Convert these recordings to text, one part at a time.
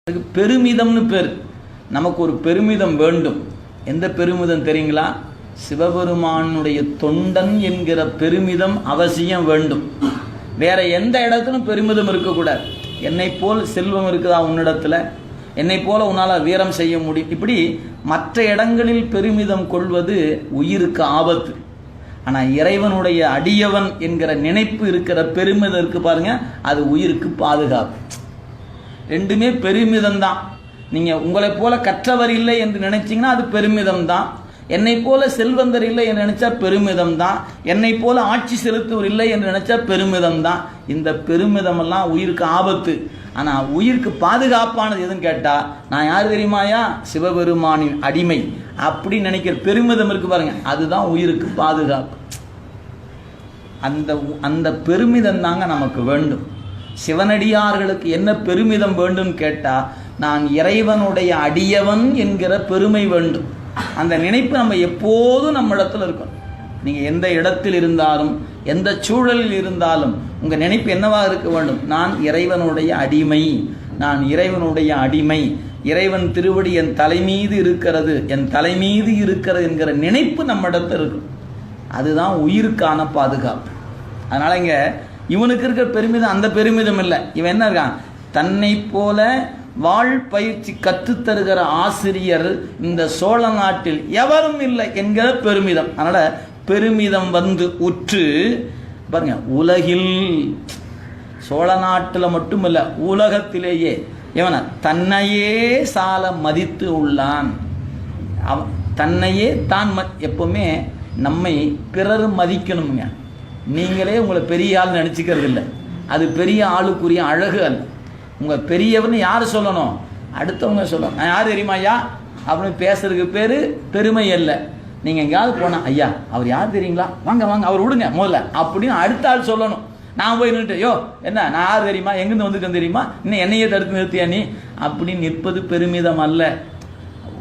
அதுக்கு பெருமிதம்னு பேர். நமக்கு ஒரு பெருமிதம் வேண்டும். எந்த பெருமிதம் தெரியுங்களா? சிவபெருமானுடைய தொண்டன் என்கிற பெருமிதம் அவசியம் வேண்டும். வேற எந்த இடத்திலும் பெருமிதம் இருக்கக்கூடாது. என்னை போல் செல்வம் இருக்குதா உன்னிடத்துல, என்னை போல உன்னால் வீரம் செய்ய முடியும், இப்படி மற்ற இடங்களில் பெருமிதம் கொள்வது உயிருக்கு ஆபத்து. ஆனால் இறைவனுடைய அடியவன் என்கிற நினைப்பு இருக்கிற பெருமிதம் இருக்கு பாருங்க, அது உயிருக்கு பாதுகாப்பு. ரெண்டுமே பெருமிதம் தான். நீங்கள் உங்களை போல கற்றவர் இல்லை என்று நினைச்சிங்கன்னா அது பெருமிதம் தான். என்னை போல செல்வந்தர் இல்லை என்று நினைச்சா பெருமிதம் தான். என்னை போல ஆட்சி செலுத்துவர் இல்லை என்று நினைச்சா பெருமிதம் தான். இந்த பெருமிதமெல்லாம் உயிருக்கு ஆபத்து. ஆனால் உயிருக்கு பாதுகாப்பானது எதுன்னு கேட்டால், நான் யார் தெரியுமாயா? சிவபெருமானின் அடிமை அப்படி நினைக்கிற பெருமிதம் இருக்கு பாருங்க, அதுதான் உயிருக்கு பாதுகாப்பு. அந்த பெருமிதம் தாங்க நமக்கு வேண்டும். சிவனடியார்களுக்கு என்ன பெருமிதம் வேண்டும் கேட்டால், நான் இறைவனுடைய அடியவன் என்கிற பெருமை வேண்டும். அந்த நினைப்பு நம்ம எப்போதும் நம்ம இடத்துல இருக்கும். நீங்கள் எந்த இடத்தில் இருந்தாலும், எந்த சூழலில் இருந்தாலும் உங்கள் நினைப்பு என்னவாக இருக்க வேண்டும்? நான் இறைவனுடைய அடிமை, நான் இறைவனுடைய அடிமை, இறைவன் திருவடி என் தலைமீது இருக்கிறது, என் தலைமீது இருக்கிறது என்கிற நினைப்பு நம்ம இடத்துல இருக்கும். அதுதான் உயிருக்கான பாதுகாப்பு. அதனால் இங்கே இவனுக்கு இருக்கிற பெருமிதம் அந்த பெருமிதம் இல்லை. இவன் என்ன இருக்கான்? தன்னை போல வாழ் பயிற்சி கற்றுத்தருகிற ஆசிரியர் இந்த சோழ நாட்டில் எவரும் இல்லை என்கிற பெருமிதம். அதனால் பெருமிதம் வந்து உற்று பாருங்க, உலகில் சோழ நாட்டில் மட்டும் இல்லை, உலகத்திலேயே இவனை தன்னையே சால மதித்து உள்ளான். தன்னையே தான் எப்பவுமே நம்மை பிறர் மதிக்கணுங்க. நீங்களே உங்களை பெரிய ஆள் நினச்சிக்கிறது இல்லை. அது பெரிய ஆளுக்குரிய அழகு அல்ல. உங்கள் பெரியவர்னு யார் சொல்லணும்? அடுத்தவங்க சொல்லணும். நான் யார் தெரியுமா ஐயா அப்படின்னு பேசுறதுக்கு பேர் பெருமை இல்லை. நீங்கள் எங்கேயாவது போனால், ஐயா அவர் யார் தெரியுங்களா, வாங்க வாங்க அவர் விடுங்க முதல்ல அப்படின்னு அடுத்த ஆள் சொல்லணும். நான் போய் நின்றுட்டு, யோ என்ன நான் யார் தெரியுமா, எங்கேருந்து வந்துருக்கேன் தெரியுமா, இன்னும் என்னையே தடுத்து நிறுத்தியா நீ அப்படின்னு நிற்பது பெருமிதம் அல்ல.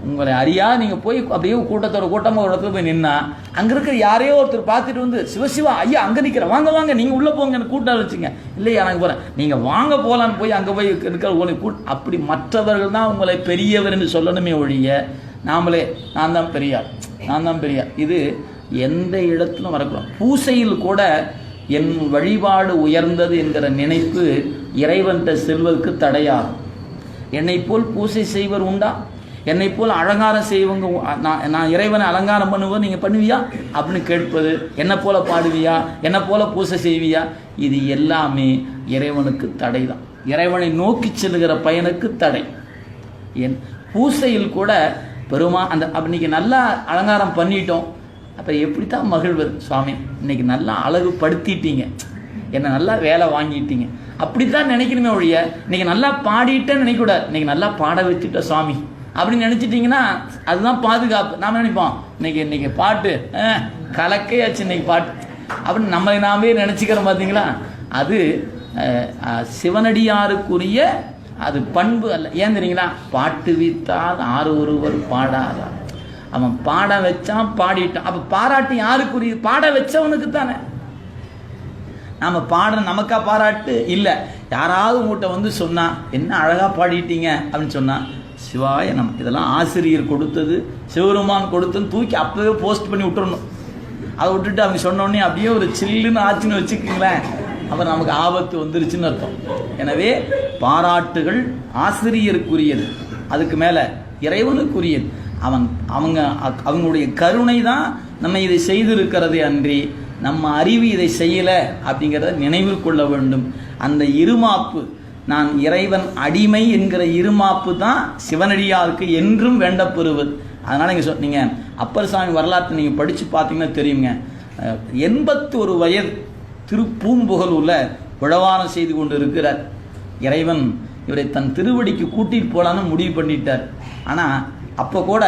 உங்களை அறியா நீங்கள் போய் அப்படியே கூட்டமாக ஒரு இடத்துல போய் நின்னா, அங்கே இருக்கிற யாரையோ ஒருத்தர் பார்த்துட்டு வந்து, சிவசிவா ஐயா அங்கே நிற்கிறேன், வாங்க வாங்க நீங்கள் உள்ளே போங்க கூட்டம் வச்சுங்க, இல்லையா எனக்கு போகிறேன், நீங்கள் வாங்க போகலான்னு போய் அங்கே போய் இருக்கிற அப்படி மற்றவர்கள் தான் உங்களை பெரியவர் என்று சொல்லணுமே ஒழிய, நாமளே நான் தான் பெரியார், நான் தான் பெரியார், இது எந்த இடத்திலும் வரக்கூடாது. பூசையில் கூட என் வழிபாடு உயர்ந்தது என்கிற நினைப்பு இறைவன்கிட்ட செல்வதற்கு தடையாகும். என்னை போல் பூசை செய்வர் உண்டா? என்னை போல் அலங்காரம் செய்வங்க, நான் இறைவனை அலங்காரம் பண்ணுவோம், நீங்கள் பண்ணுவியா அப்படின்னு கேட்பது, என்னை போல பாடுவியா, என்னை போல பூசை செய்வியா, இது எல்லாமே இறைவனுக்கு தடை தான். இறைவனை நோக்கி செல்லுகிற பயனுக்கு தடை. என் பூசையில் கூட அந்த இன்னைக்கு நல்லா அலங்காரம் பண்ணிட்டோம், அப்போ எப்படி தான் மகிழ்வது? சுவாமி இன்னைக்கு நல்லா அழகு படுத்திட்டீங்க, என்னை நல்லா வேலை வாங்கிட்டீங்க, அப்படி தான் நினைக்கணுமே ஒழிய இன்னைக்கு நல்லா பாடிட்டேன்னு நினைக்கூடாது. இன்னைக்கு நல்லா பாட வச்சுட்ட சுவாமி அப்படின்னு நினச்சிட்டிங்கன்னா அதுதான் பாதுகாப்பு. நாம் நினைப்போம் இன்னைக்கு பாட்டு கலக்கையாச்சு, இன்னைக்கு பாட்டு அப்படின்னு நம்மளை நாமே நினச்சிக்கிறோம். பார்த்தீங்களா? அது சிவனடியாருக்குரிய அது பண்பு அல்ல. ஏன் தெரியுங்களா? பாட்டு வித்தால் ஆறு ஒருவர் பாடாதான். அவன் பாட வச்சான், பாடிட்டான். அப்போ பாராட்டு யாருக்குரிய? பாட வச்சவனுக்கு தானே. நாம் பாடுற நமக்கா பாராட்டு இல்லை. யாராவது உங்கள்கிட்ட வந்து சொன்னால் என்ன அழகாக பாடிட்டீங்க அப்படின்னு சொன்னால், சிவாய நம்ம இதெல்லாம் ஆசிரியர் கொடுத்தது, சிவபெருமான் கொடுத்தது தூக்கி அப்போவே போஸ்ட் பண்ணி விட்டுறணும். அதை விட்டுட்டு அவங்க சொன்னோடனே அப்படியே ஒரு சில்லுன்னு ஆச்சுன்னு வச்சுக்கிங்களேன், அப்புறம் நமக்கு ஆபத்து வந்துருச்சுன்னு அர்த்தம். எனவே பாராட்டுகள் ஆசிரியருக்குரியது, அதுக்கு மேலே இறைவனுக்குரியது. அவங்களுடைய கருணை தான் நம்ம இதை செய்திருக்கிறதே அன்றி நம்ம அறிவு இதை செய்யலை அப்படிங்கிறத நினைவில் கொள்ள வேண்டும். அந்த இருமாப்பு, நான் இறைவன் அடிமை என்கிற இருமாப்பு தான் சிவனடியாருக்கு என்றும் வேண்டப்பெறுவது. அதனால் நீங்கள் அப்பர் சாமி வரலாற்றை நீங்கள் படித்து பார்த்தீங்கன்னா தெரியுங்க. 81 வயது திருப்பூம்புகலூரில் உழவாரம் செய்து கொண்டு இருக்கிறார். இறைவன் இவரை தன் திருவடிக்கு கூட்டிகிட்டு போகலான்னு முடிவு பண்ணிட்டார். ஆனால் அப்போ கூட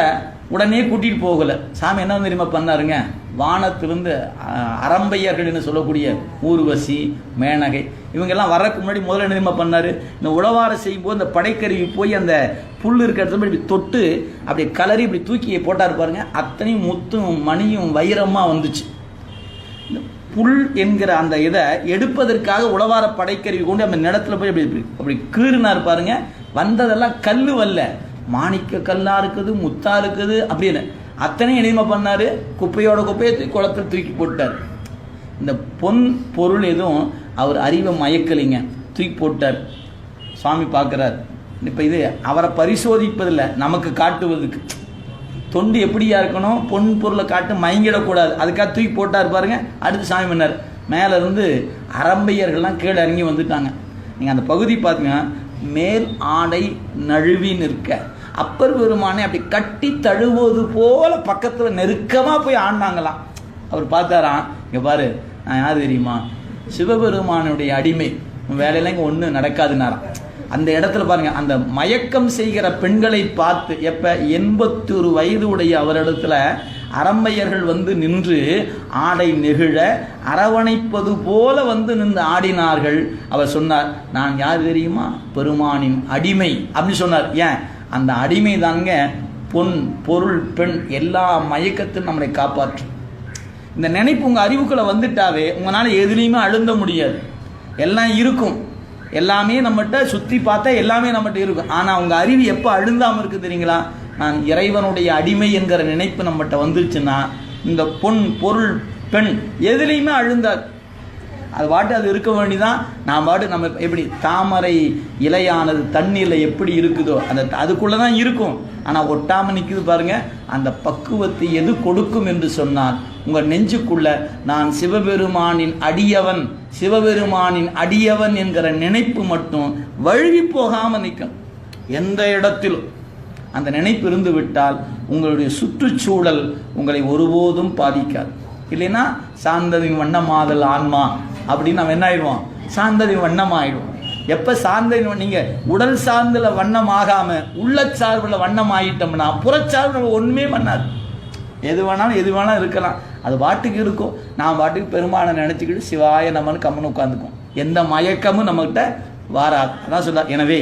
உடனே கூட்டிகிட்டு போகலை. சாமி என்ன தெரியுமா பண்ணாருங்க? வானத்திலிருந்து அரம்பையர்கள்னு சொல்லக்கூடிய ஊர்வசி, மேனகை இவங்கெல்லாம் வரக்கு முன்னாடி முதல்ல என்ன தெரியுமா பண்ணார்? இந்த உழவாரம் செய்யும்போது இந்த படைக்கருவி போய் அந்த புல் இருக்கிற இடத்துல இப்படி தொட்டு அப்படியே கலரி இப்படி தூக்கி போட்டார் பாருங்க, அத்தனையும் முத்தும் மணியும் வைரமாக வந்துச்சு. புல் என்கிற அந்த இதை எடுப்பதற்காக உழவார படைக்கருவி கொண்டு அந்த நிலத்தில் போய் அப்படி அப்படி கீறினார் பாருங்க. வந்ததெல்லாம் கல் வல்ல, மாணிக்க கல்லா இருக்குது, முத்தா இருக்குது அப்படின்னு அத்தனையும் என்னமா பண்ணாரு, குப்பையோட குப்பையை குளத்தில் தூக்கி போட்டார். இந்த பொன் பொருள் எதுவும் அவர் அறிவை மயக்கலைங்க, தூக்கி போட்டார். சுவாமி பார்க்குறார். இப்போ இது அவரை பரிசோதிப்பதில்லை, நமக்கு காட்டுவதுக்கு. தொண்டு எப்படியா இருக்கணும், பொன் பொருளை காட்டு மயங்கிடக்கூடாது, அதுக்காக தூக்கி போட்டார் பாருங்க. அடுத்து சாமி பண்ணார், மேலே இருந்து அரம்பையர்கள்லாம் கீழே இறங்கி வந்துட்டாங்க. நீங்கள் அந்த பகுதி பார்த்தீங்கன்னா மேல் ஆடை நழுவி நிற்க, அப்பர் பெருமானை அப்படி கட்டி தழுவது போல பக்கத்தில் நெருக்கமாக போய் ஆடினாங்களாம். அவர் பார்த்தாராம், இங்கே பாரு நான் யார் தெரியுமா, சிவபெருமானுடைய அடிமை, வேலையெல்லாம் இங்கே ஒன்றும் நடக்காதுன்னாராம். அந்த இடத்துல பாருங்க, அந்த மயக்கம் செய்கிற பெண்களை பார்த்து, எப்ப 81 வயது உடைய அவரிடத்துல அரம்பையர்கள் வந்து நின்று ஆடை நெகிழ அரவணைப்பது போல வந்து நின்று ஆடினார்கள். அவர் சொன்னார், நான் யார் தெரியுமா, பெருமானின் அடிமை அப்படின்னு சொன்னார். ஏன், அந்த அடிமை தாங்க பொன் பொருள் பெண் எல்லா மயக்கத்திலும் நம்மளை காப்பாற்றும். இந்த நினைப்பு உங்கள் அறிவுக்குள்ளே வந்துட்டாவே உங்களால் எதுலேயுமே அழுந்த முடியாது. எல்லாம் இருக்கும், எல்லாமே நம்மகிட்ட சுற்றி பார்த்தா எல்லாமே நம்மகிட்ட இருக்கும். ஆனால் உங்கள் அறிவு எப்போ அழுந்தாமல் இருக்குது தெரியுங்களா, நான் இறைவனுடைய அடிமை என்கிற நினைப்பு நம்மகிட்ட வந்துருச்சுன்னா இந்த பொன் பொருள் பெண் எதுலேயுமே அழுந்தாது. அது பாட்டு அது இருக்க வேண்டிதான். நான் பாட்டு நம்ம எப்படி தாமரை இலையானது தண்ணீரில் எப்படி இருக்குதோ அந்த அதுக்குள்ளே தான் இருக்கும், ஆனால் ஒட்டாமல் நிற்குது பாருங்க. அந்த பக்குவத்தை எது கொடுக்கும் என்று சொன்னால் உங்கள் நெஞ்சுக்குள்ள நான் சிவபெருமானின் அடியவன், சிவபெருமானின் அடியவன் என்கிற நினைப்பு மட்டும் வழுவி போகாமல் நிற்கும். எந்த இடத்திலும் அந்த நினைப்பு இருந்து விட்டால் உங்களுடைய சுற்றுச்சூழல் உங்களை ஒருபோதும் பாதிக்காது. இல்லைன்னா சார்ந்ததின் வண்ணமாதல் ஆன்மா அப்படின்னு நம்ம என்ன ஆயிடுவோம், சார்ந்ததின் வண்ணம் ஆயிடுவோம். எப்போ சார்ந்த நீங்கள் உடல் சார்ந்தில் வண்ணம் ஆகாமல் உள்ள சார்பில் வண்ணம் ஆகிட்டோம்னா புறச்சார்பு நம்ம ஒன்றுமே பண்ணாது. எது வேணாலும் இருக்கலாம், அது பாட்டுக்கு இருக்கும். நான் பாட்டுக்கு பெருமானை நினச்சிக்கிட்டு சிவாய நம்மன்னு கம்முன்னு உட்காந்துக்கும், எந்த மயக்கமும் நம்மகிட்ட வாராது. அதான் சொல்ல. எனவே